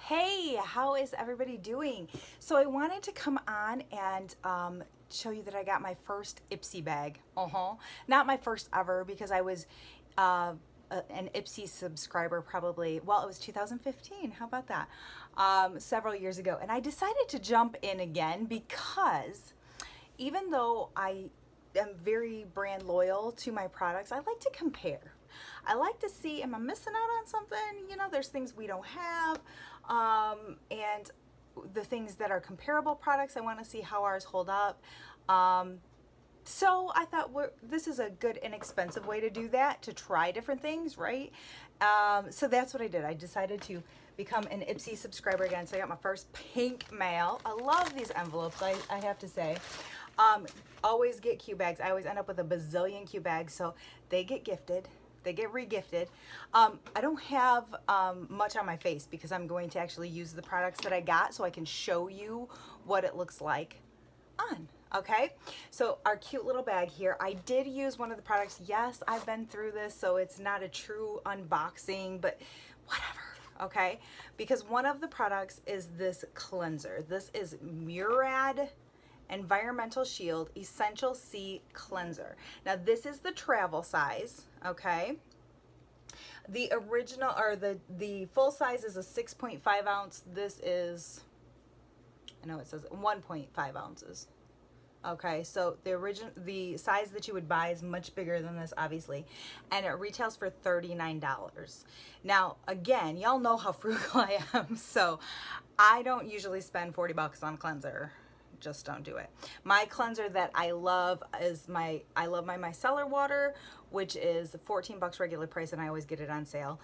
Hey, how is everybody doing? So I wanted to come on and show you that I got my first Ipsy bag. Not my first ever because I was an Ipsy subscriber probably, well, it was 2015. How about that? Several years ago. And I decided to jump in again because even though I am very brand loyal to my products, I like to compare. I like to see, am I missing out on something? You know, there's things we don't have. And the things that are comparable products, I want to see how ours hold up. So I thought this is a good inexpensive way to do that, to try different things, right? So that's what I did. I decided to become an Ipsy subscriber again. So I got my first pink mail. I love these envelopes, I have to say. Always get cute bags. I always end up with a bazillion cute bags, so they get gifted. They get re-gifted. I don't have much on my face because I'm going to actually use the products that I got so I can show you what it looks like on. Okay, so our cute little bag here. I did use one of the products. Yes, I've been through this, so it's not a true unboxing, but whatever, okay? Because one of the products is this cleanser. This is Murad Environmental Shield Essential C Cleanser. Now this is the travel size, okay? The original, or the full size is a 6.5 ounce. This is, I know it says 1.5 ounces. Okay, so the size that you would buy is much bigger than this, obviously, and it retails for $39. Now, again, y'all know how frugal I am, so I don't usually spend 40 bucks on cleanser. Just don't do it. My cleanser that I love is I love my micellar water, which is 14 bucks regular price, and I always get it on sale.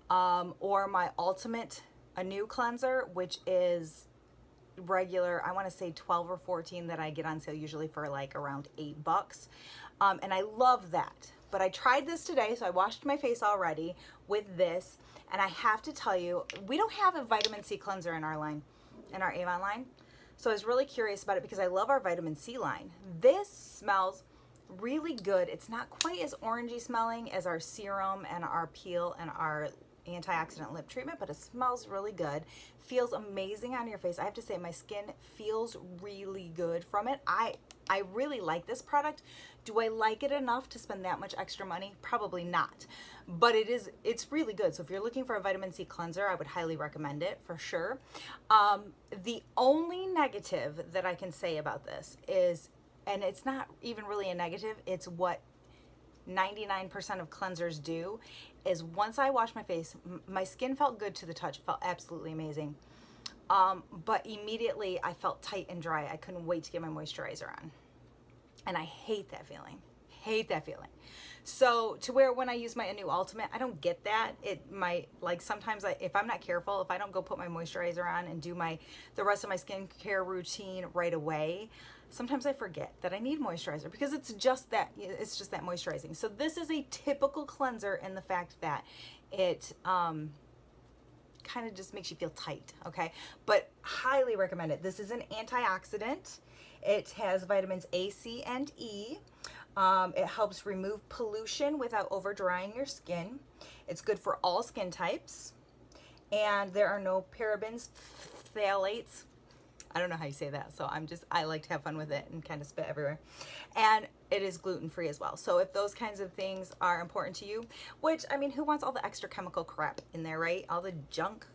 Or my ultimate, a new cleanser, which is regular, I want to say 12 or 14, that I get on sale usually for like around 8 bucks. And I love that. But I tried this today, so I washed my face already with this, and I have to tell you, we don't have a vitamin C cleanser in our line, in our Avon line. So I was really curious about it because I love our vitamin C line. This smells really good. It's not quite as orangey smelling as our serum and our peel and our antioxidant lip treatment, but it smells really good. Feels amazing on your face. I have to say, my skin feels really good from it. I really like this product. Do I like it enough to spend that much extra money? Probably not. But it's really good. So if you're looking for a vitamin C cleanser, I would highly recommend it for sure. The only negative that I can say about this is, and it's not even really a negative, it's what 99% of cleansers do, is once I wash my face, my skin felt good to the touch, felt absolutely amazing. But immediately I felt tight and dry. I couldn't wait to get my moisturizer on. And I hate that feeling. Hate that feeling. So to where when I use my new Ultimate, I don't get that. It might, like, sometimes if I'm not careful, if I don't go put my moisturizer on and do the rest of my skincare routine right away, sometimes I forget that I need moisturizer because it's just that moisturizing. So this is a typical cleanser in the fact that it kind of just makes you feel tight, okay? But highly recommend it. This is an antioxidant. It has vitamins A, C, and E. It helps remove pollution without over drying your skin. It's good for all skin types. And there are no parabens, phthalates. I don't know how you say that, so I like to have fun with it and kind of spit everywhere. And it is gluten-free as well. So if those kinds of things are important to you, which, I mean, who wants all the extra chemical crap in there, right? All the junk.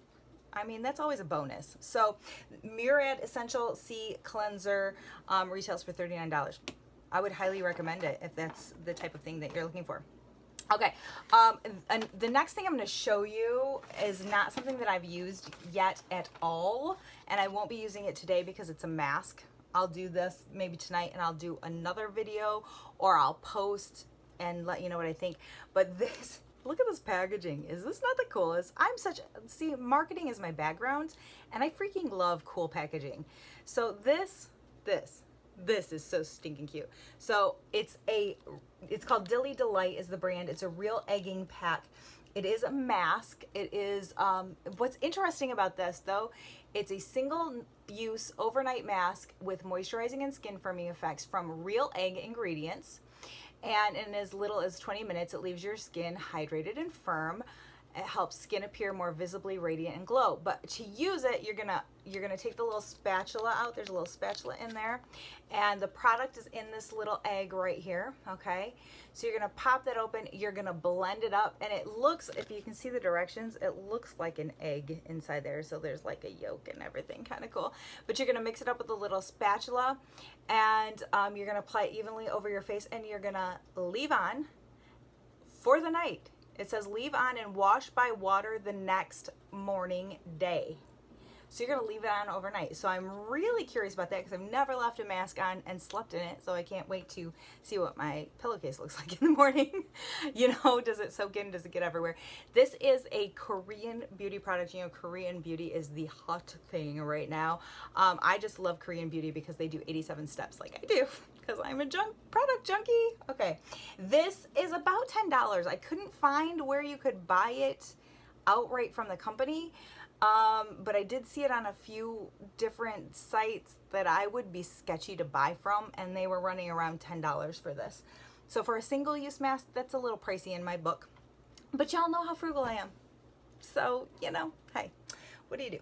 I mean, that's always a bonus. So Murad Essential C Cleanser retails for $39. I would highly recommend it if that's the type of thing that you're looking for. Okay, and the next thing I'm going to show you is not something that I've used yet at all, and I won't be using it today because it's a mask. I'll do this maybe tonight, and I'll do another video, or I'll post and let you know what I think. But this, look at this packaging. Is this not the coolest? See, marketing is my background, and I freaking love cool packaging. So this is so stinking cute. So it's called Dilly Delight is the brand. It's a real egging pack. It is a mask. It is, what's interesting about this though, it's a single use overnight mask with moisturizing and skin firming effects from real egg ingredients. And in as little as 20 minutes, it leaves your skin hydrated and firm. It helps skin appear more visibly radiant and glow. But to use it, you're gonna take the little spatula out. There's a little spatula in there, and the product is in this little egg right here. Okay, so you're gonna pop that open. You're gonna blend it up, and it looks, if you can see the directions, it looks like an egg inside there. So there's like a yolk and everything, kind of cool. But you're gonna mix it up with a little spatula, and you're gonna apply it evenly over your face, and you're gonna leave on for the night. It says leave on and wash by water the next morning day. So you're gonna leave it on overnight. So I'm really curious about that because I've never left a mask on and slept in it. So I can't wait to see what my pillowcase looks like in the morning. You know, does it soak in? Does it get everywhere? This is a Korean beauty product. You know, Korean beauty is the hot thing right now. I just love Korean beauty because they do 87 steps like I do. Because I'm a product junkie. Okay, this is about $10. I couldn't find where you could buy it outright from the company, but I did see it on a few different sites that I would be sketchy to buy from, and they were running around $10 for this. So for a single-use mask, that's a little pricey in my book, but y'all know how frugal I am. So, you know, hey, what do you do?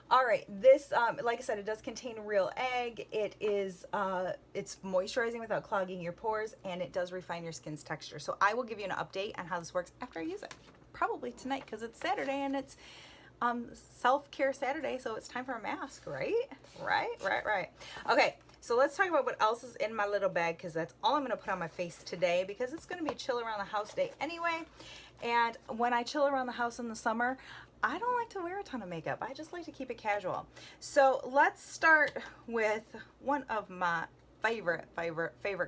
All right, this, like I said, it does contain real egg. It is, it's moisturizing without clogging your pores, and it does refine your skin's texture. So I will give you an update on how this works after I use it. Probably tonight, because it's Saturday, and it's self-care Saturday, so it's time for a mask, right? Right. Okay, so let's talk about what else is in my little bag, because that's all I'm going to put on my face today, because it's going to be a chill around the house day anyway. And when I chill around the house in the summer, I don't like to wear a ton of makeup. I just like to keep it casual. So let's start with one of my favorite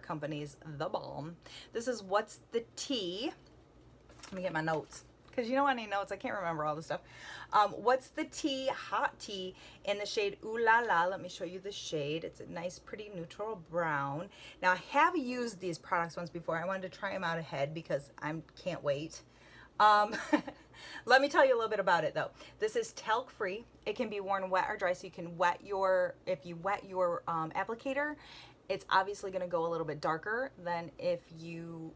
companies, The Balm. This is What's the Tea. Let me get my notes, because you don't want any notes. I can't remember all this stuff. What's the Tea Hot Tea in the shade Ooh La La. Let me show you the shade. It's a nice, pretty neutral brown. Now, I have used these products once before. I wanted to try them out ahead because I can't wait. Let me tell you a little bit about it though. This is talc free. It can be worn wet or dry, so you can wet your, if you wet your applicator, it's obviously going to go a little bit darker than if you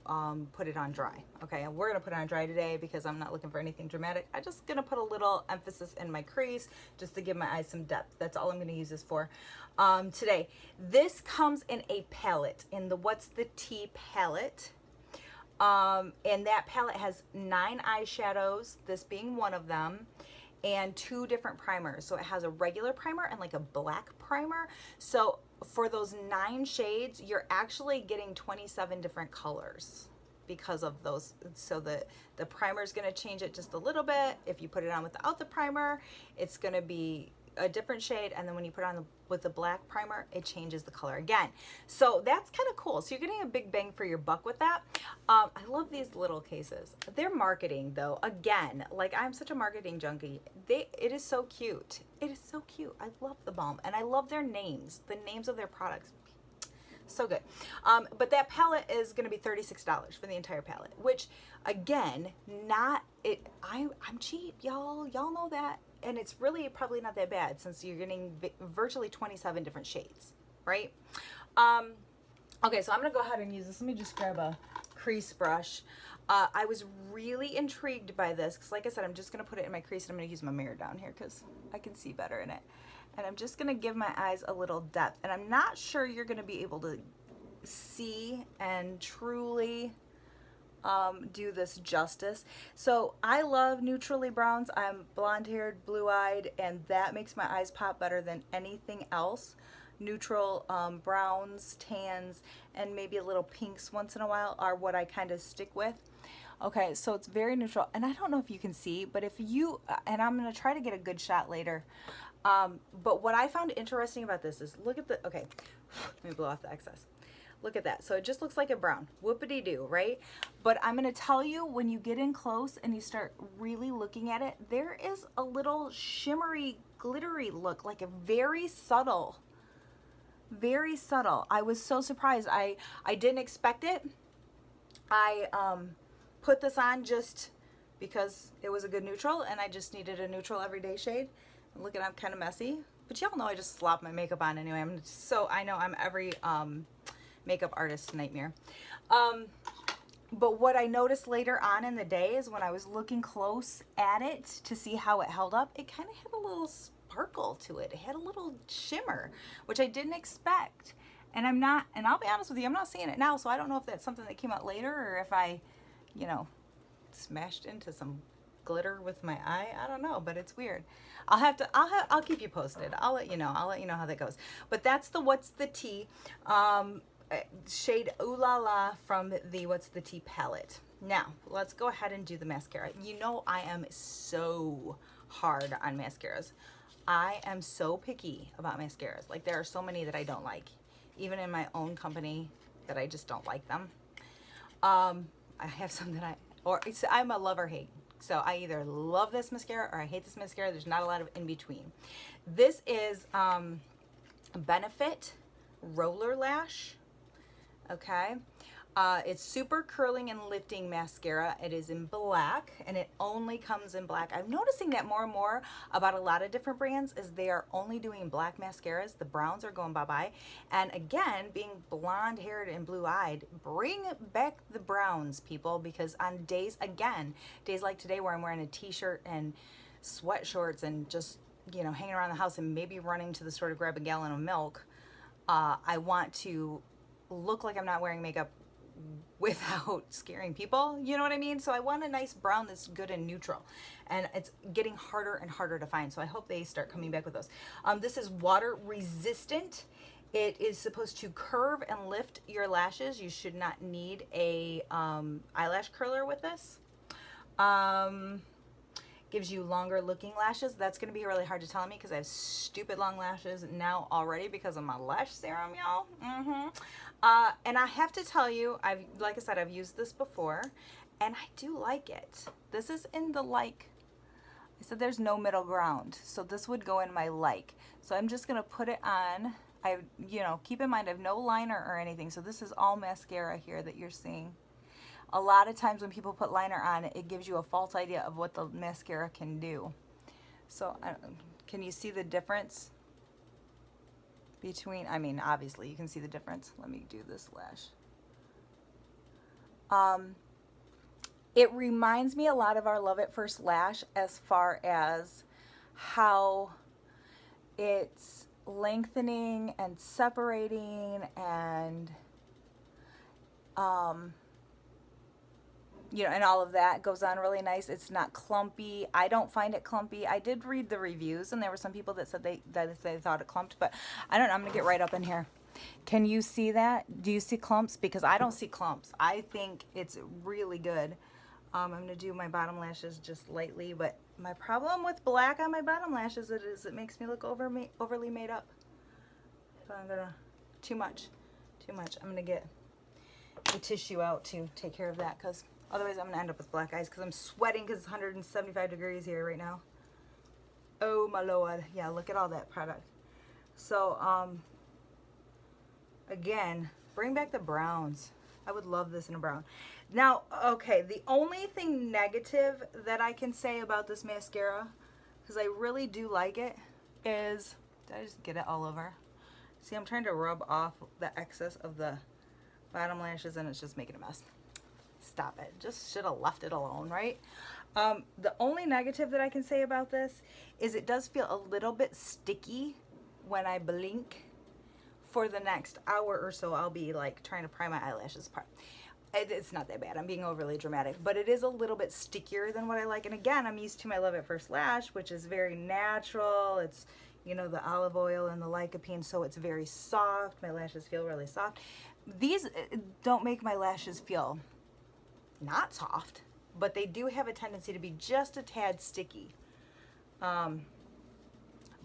put it on dry. Okay, and we're going to put it on dry today because I'm not looking for anything dramatic. I'm just going to put a little emphasis in my crease just to give my eyes some depth. That's all I'm going to use this for today. This comes in a palette, in the What's the Tea palette. And that palette has 9 eyeshadows, this being one of them, and 2 different primers. So it has a regular primer and like a black primer. So for those 9 shades, you're actually getting 27 different colors because of those. So the primer is going to change it just a little bit. If you put it on without the primer, it's going to be a different shade, and then when you put it on with the black primer, it changes the color again. So that's kind of cool. So you're getting a big bang for your buck with that. I love these little cases. They're marketing though. Again, like, I'm such a marketing junkie. It is so cute. It is so cute. I love The Balm, and I love their names. The names of their products. So good. But that palette is going to be $36 for the entire palette, which again, not it. I'm cheap, y'all. Y'all know that. And it's really probably not that bad since you're getting virtually 27 different shades, right? Okay, so I'm gonna go ahead and use this. Let me just grab a crease brush. I was really intrigued by this because, like I said, I'm just gonna put it in my crease, and I'm gonna use my mirror down here because I can see better in it. And I'm just gonna give my eyes a little depth. And I'm not sure you're gonna be able to see and truly do this justice. So I love neutrally browns. I'm blonde haired, blue eyed, and that makes my eyes pop better than anything else. Neutral browns, tans, and maybe a little pinks once in a while are what I kind of stick with. Okay, so it's very neutral, and I don't know if you can see, but if you, and I'm going to try to get a good shot later, but what I found interesting about this is, look at the, okay, let me blow off the excess. Look at that. So it just looks like a brown. Whoopity-doo, right? But I'm going to tell you, when you get in close and you start really looking at it, there is a little shimmery, glittery look, like a very subtle. Very subtle. I was so surprised. I didn't expect it. I put this on just because it was a good neutral, and I just needed a neutral everyday shade. Look at, I'm kind of messy. But y'all know I just slop my makeup on anyway. I know I'm every... makeup artist nightmare. But what I noticed later on in the day is when I was looking close at it to see how it held up, it kind of had a little sparkle to it. It had a little shimmer, which I didn't expect. And I'll be honest with you, I'm not seeing it now, so I don't know if that's something that came out later or if I, you know, smashed into some glitter with my eye. I don't know, but it's weird. I'll keep you posted. I'll let you know how that goes. But that's the What's the Tea shade Ooh La La from the What's the Tea palette. Now, let's go ahead and do the mascara. You know I am so hard on mascaras. I am so picky about mascaras. Like, there are so many that I don't like. Even in my own company that I just don't like them. I have some that I'm a love or hate. So I either love this mascara or I hate this mascara. There's not a lot of in between. This is Benefit Roller Lash. Okay. It's super curling and lifting mascara. It is in black and it only comes in black. I'm noticing that more and more about a lot of different brands is they are only doing black mascaras. The browns are going bye-bye. And again, being blonde haired and blue eyed, bring back the browns, people, because on days like today where I'm wearing a t-shirt and sweat shorts and just, you know, hanging around the house and maybe running to the store to grab a gallon of milk, I want to look like I'm not wearing makeup without scaring people, you know what I mean? So I want a nice brown that's good and neutral, and it's getting harder and harder to find, so I hope they start coming back with those. This is water resistant. It is supposed to curve and lift your lashes. You should not need a eyelash curler with this. Gives you longer looking lashes. That's going to be really hard to tell on me because I have stupid long lashes now already because of my lash serum, y'all. And I have to tell you, like I said, I've used this before and I do like it. This is in the like. I said there's no middle ground, so this would go in my like. So I'm just going to put it on. Keep in mind I have no liner or anything, so this is all mascara here that you're seeing. A lot of times when people put liner on, it gives you a false idea of what the mascara can do. So can you see the difference between, obviously you can see the difference. Let me do this lash. It reminds me a lot of our Love at First Lash as far as how it's lengthening and separating and and all of that goes on really nice. It's not clumpy. I don't find it clumpy. I did read the reviews and there were some people that said they thought it clumped, but I don't know. I'm gonna get right up in here. Can you see that? Do you see clumps? Because I don't see clumps. I think it's really good. I'm gonna do my bottom lashes just lightly, but my problem with black on my bottom lashes is it makes me look overly made up. So I'm gonna, too much. I'm gonna get the tissue out to take care of that, because otherwise I'm gonna end up with black eyes because I'm sweating because it's 175 degrees here right now. Oh my Lord. Yeah, look at all that product. So, again, bring back the browns. I would love this in a brown. Now, okay, the only thing negative that I can say about this mascara, because I really do like it, is, did I just get it all over? See, I'm trying to rub off the excess of the bottom lashes and it's just making a mess. Stop it. Just should have left it alone, right? The only negative that I can say about this is it does feel a little bit sticky when I blink. For the next hour or so, I'll be like trying to pry my eyelashes apart. It's not that bad. I'm being overly dramatic, but it is a little bit stickier than what I like. And again, I'm used to my Love at First Lash, which is very natural. It's, the olive oil and the lycopene, so it's very soft. My lashes feel really soft. These don't make my lashes feel not soft, but they do have a tendency to be just a tad sticky.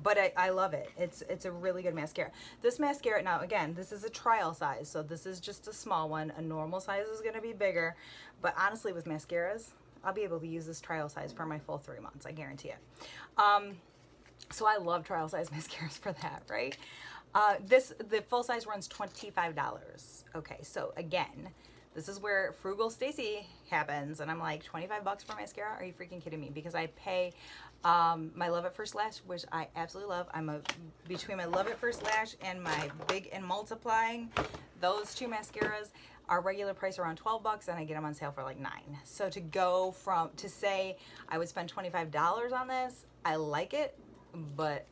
But I love it. It's a really good mascara. This mascara, now again, this is a trial size, so this is just a small one. A normal size is going to be bigger, but honestly with mascaras, I'll be able to use this trial size for my full 3 months, I guarantee it. So I love trial size mascaras for that, right? The full size runs $25. Okay, so again, this is where Frugal Stacy happens, and I'm like, $25 for mascara? Are you freaking kidding me? Because I pay My Love at First Lash, which I absolutely love. Between my Love at First Lash and my Big and Multiplying, those two mascaras are regular price around 12 bucks, and I get them on sale for like $9. So to say I would spend $25 on this, I like it, but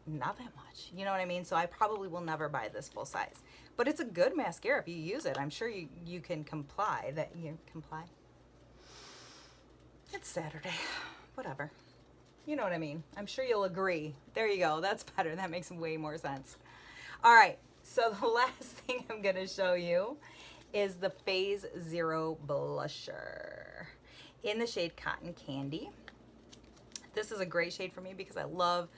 not that much. You know what I mean? So I probably will never buy this full size. But it's a good mascara if you use it. I'm sure you can comply. It's Saturday. Whatever. You know what I mean. I'm sure you'll agree. There you go. That's better. That makes way more sense. All right. So the last thing I'm going to show you is the Phase Zero Blusher in the shade Cotton Candy. This is a great shade for me because I love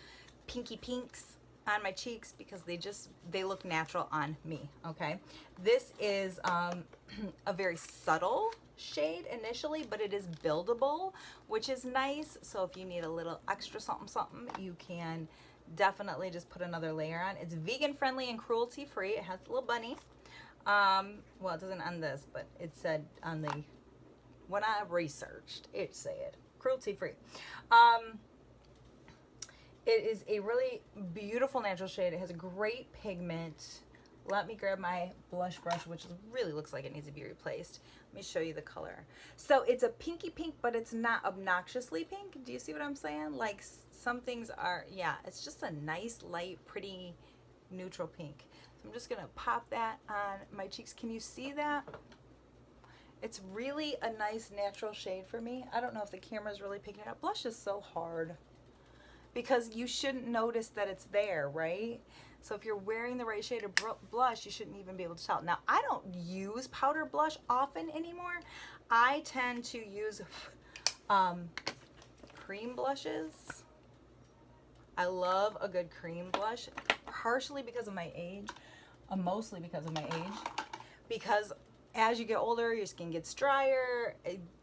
pinky pinks on my cheeks because they look natural on me. Okay. This is a very subtle shade initially, but it is buildable, which is nice. So if you need a little extra something, you can definitely just put another layer on. It's vegan friendly and cruelty free. It has a little bunny. Well, it doesn't on this, but it said on the, when I researched, it said cruelty free. It is a really beautiful natural shade. It has a great pigment. Let me grab my blush brush, which really looks like it needs to be replaced. Let me show you the color. So it's a pinky pink, but it's not obnoxiously pink. Do you see what I'm saying? Like some things are, yeah, it's just a nice, light, pretty, neutral pink. So I'm just gonna pop that on my cheeks. Can you see that? It's really a nice natural shade for me. I don't know if the camera's really picking it up. Blush is so hard because you shouldn't notice that it's there, right? So if you're wearing the right shade of blush, you shouldn't even be able to tell. Now, I don't use powder blush often anymore. I tend to use cream blushes. I love a good cream blush, partially because of my age, mostly because of my age. Because as you get older, your skin gets drier,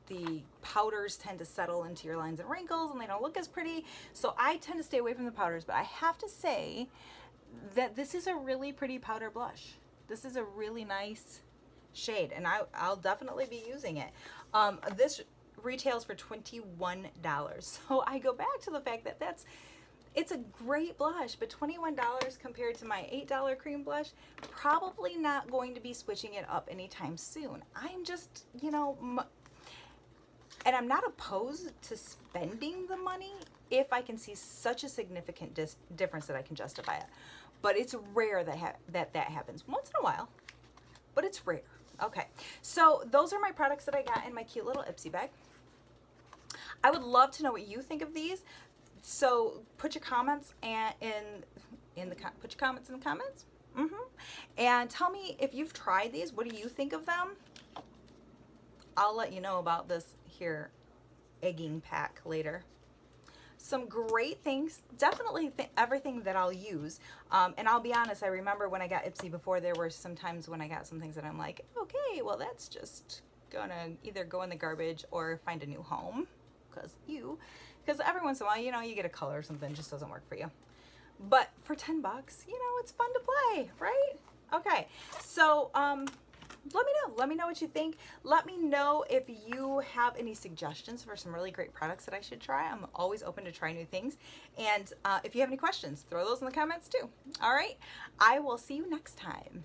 the powders tend to settle into your lines and wrinkles, and they don't look as pretty. So I tend to stay away from the powders, but I have to say that this is a really pretty powder blush. This is a really nice shade, and I'll definitely be using it. This retails for $21. So I go back to the fact that it's a great blush, but $21 compared to my $8 cream blush, probably not going to be switching it up anytime soon. I'm just, you know, and I'm not opposed to spending the money if I can see such a significant difference that I can justify it. But it's rare that happens. Once in a while, but it's rare. Okay, so those are my products that I got in my cute little Ipsy bag. I would love to know what you think of these. So put your comments put your comments in the comments. And tell me if you've tried these. What do you think of them? I'll let you know about this here egging pack later. Some great things, definitely everything that I'll use. And I'll be honest, I remember when I got Ipsy before, there were some times when I got some things that I'm like, okay, well that's just gonna either go in the garbage or find a new home, because every once in a while, you know, you get a color or something just doesn't work for you. But for 10 bucks, you know, it's fun to play, right? Okay, so let me know what you think. Let me know if you have any suggestions for some really great products that I should try. I'm always open to try new things. And if you have any questions, throw those in the comments too. All right, I will see you next time.